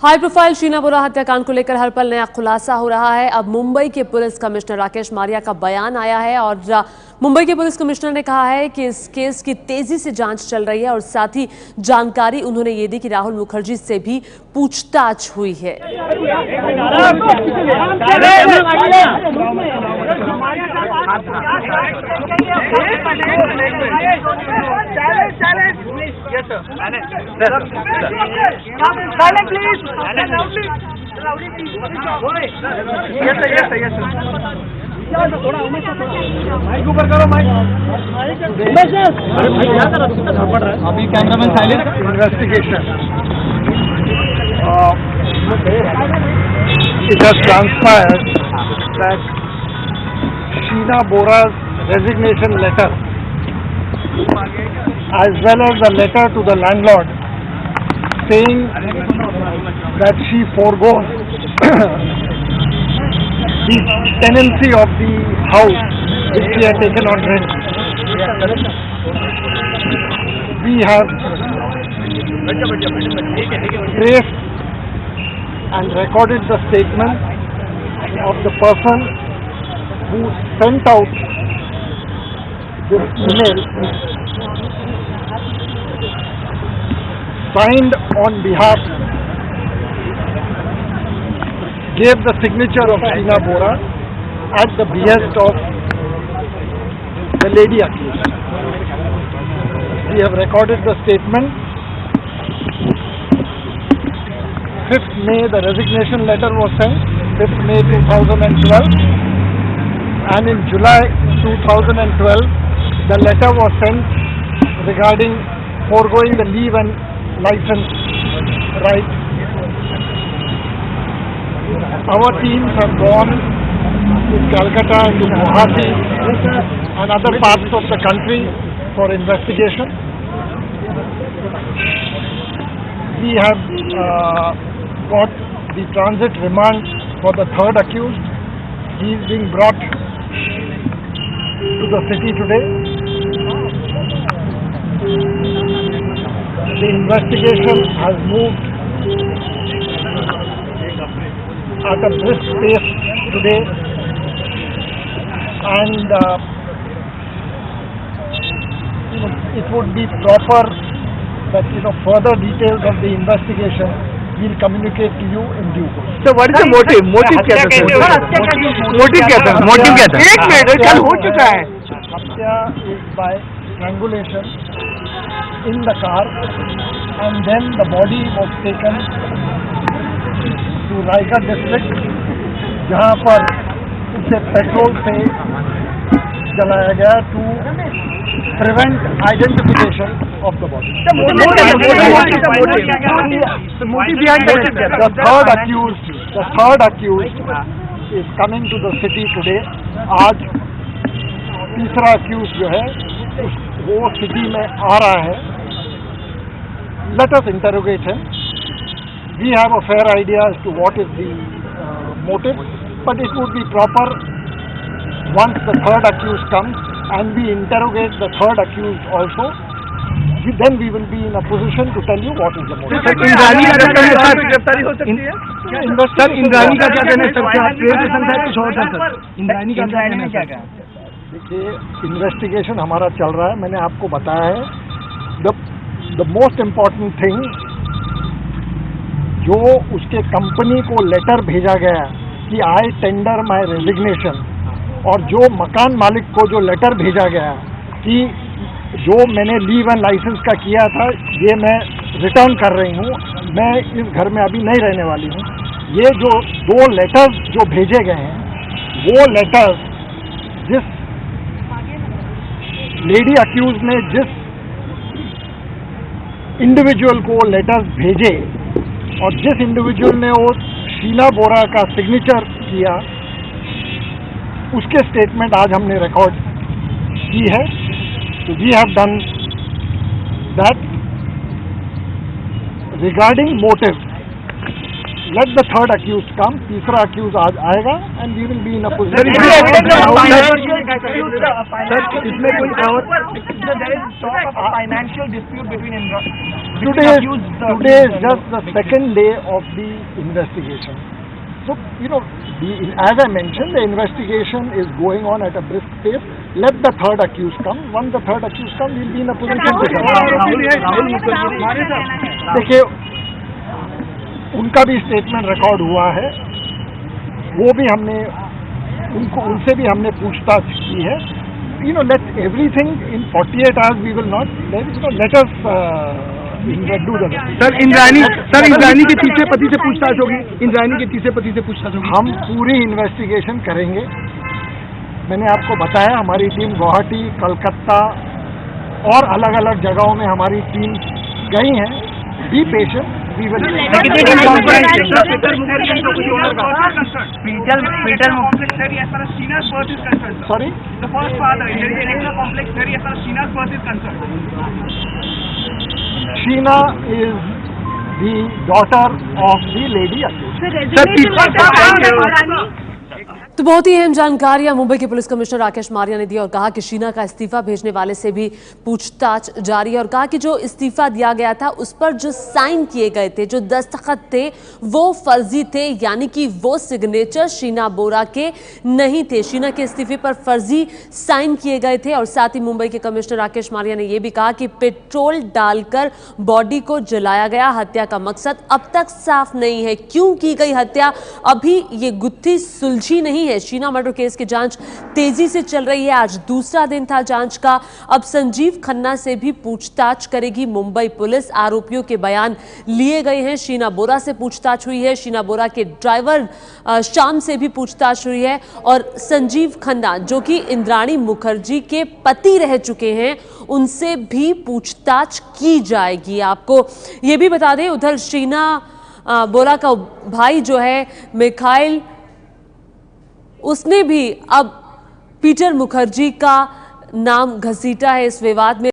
High profile Sheena बोरा हत्याकांड को लेकर हर पल नया खुलासा हो रहा है। अब मुंबई के पुलिस कमिश्नर राकेश मारिया का बयान आया है और मुंबई के पुलिस कमिश्नर ने कहा है कि इस केस की तेजी से जांच चल रही है और साथ ही जानकारी उन्होंने ये दी कि राहुल मुखर्जी से भी पूछताछ हुई है। अभी cameraman silent investigation it has transpired that Sheena Bora's resignation letter as well as the letter to the landlord saying that she forgoes the tenancy of the house which she had taken on rent. We have traced and recorded the statement of the person who sent out this email, signed on behalf, gave the signature of Sheena Bora at the behest of the lady accused. We have recorded the statement. 5th May the resignation letter was sent, 5th May 2012, and in July 2012 the letter was sent regarding foregoing the leave and license rights. Our teams have gone to Calcutta and to Guwahati and other parts of the country for investigation. We have got the transit remand for the third accused. He is being brought to the city today. The investigation has moved at a brisk pace today, and it would be proper that further details of the investigation we'll communicate to you in due course. So what is the motive? Motive क्या था? Motive क्या था? Motive क्या था? एक minute, कल हो चुका है. हत्या is by strangulation in the car, and then the body was taken to Raigad district, जहाँ पर उसे पेट्रोल से जलाया गया to prevent identification of the body. The third accused is coming to the city today. आज तीसरा accused जो है वो city में आ रहा है. Let us interrogate him. We have a fair idea as to what is the motive, but it would be proper once the third accused comes and we interrogate the third accused also, then we will be in a position to tell you what is the motive. Indrani का क्या कहना है? गिरफ्तारी हो सकती है? Sir Indrani का क्या कहना है? कुछ और था सर. इंद्रानी का क्या कहना है? देखिए, इन्वेस्टिगेशन हमारा चल रहा है. मैंने आपको बताया है द मोस्ट इम्पॉर्टेंट थिंग, जो उसके कंपनी को लेटर भेजा गया कि आई टेंडर माई रेजिग्नेशन, और जो मकान मालिक को जो लेटर भेजा गया कि जो मैंने लीव एंड लाइसेंस का किया था ये मैं रिटर्न कर रही हूँ, मैं इस घर में अभी नहीं रहने वाली हूँ. ये जो दो लेटर्स जो भेजे गए हैं, वो लेटर्स जिस लेडी अक्यूज ने जिस इंडिविजुअल को लेटर्स भेजे और जिस इंडिविजुअल ने वो शीना बोरा का सिग्नेचर किया, उसके स्टेटमेंट आज हमने रिकॉर्ड की है. So we have done that. Regarding motive, let the third accused come, तीसरा accused आज आएगा and we will be in a position. Sir इसमें कोई और financial dispute between Today is just the second day of the investigation. So, as I mentioned, the investigation is going on at a brisk pace. Let the third accused come. Once the third accused come, we'll be in a position to देखिए, उनका भी statement record हुआ है, वो भी हमने उनसे भी हमने पूछताछ की है. Let everything in 48 hours we will not. Let us do the. Sir Indrani के तीसरे पति से पूछताछ होगी. इंद्राणी के तीसरे पति से पूछताछ होगी. हम पूरी इन्वेस्टिगेशन करेंगे. मैंने आपको बताया हमारी टीम गुवाहाटी, कलकत्ता और अलग अलग जगहों में हमारी टीम गई हैं. Be patient. We will. Sorry? The first father, there is an electoral complex theory as far as Sheena's birth is concerned. Sheena is the daughter of the lady accused. तो बहुत ही अहम जानकारियां मुंबई के पुलिस कमिश्नर राकेश मारिया ने दी और कहा कि शीना का इस्तीफा भेजने वाले से भी पूछताछ जारी है और कहा कि जो इस्तीफा दिया गया था उस पर जो साइन किए गए थे, जो दस्तखत थे, वो फर्जी थे, यानी कि वो सिग्नेचर शीना बोरा के नहीं थे. शीना के इस्तीफे पर फर्जी साइन किए गए थे. और साथ ही मुंबई के कमिश्नर राकेश मारिया ने यह भी कहा कि पेट्रोल डालकर बॉडी को जलाया गया. हत्या का मकसद अब तक साफ नहीं है. क्यों की गई हत्या, अभी ये गुत्थी सुलझी नहीं है. शीना मर्डर केस की जांच तेजी से चल रही है. आज दूसरा दिन था जांच का. अब संजीव खन्ना से भी पूछताछ करेगी मुंबई पुलिस. आरोपियों के बयान लिए गए हैं. शीना बोरा से पूछताछ हुई है. शीना बोरा के ड्राइवर श्याम से भी पूछताछ हुई है. और संजीव खन्ना जो कि इंद्राणी मुखर्जी के पति रह चुके हैं, उनसे भी पूछताछ की जाएगी. आपको यह भी बता दें, उधर शीना बोरा का भाई जो है मिखाइल, उसने भी अब पीटर मुखर्जी का नाम घसीटा है इस विवाद में.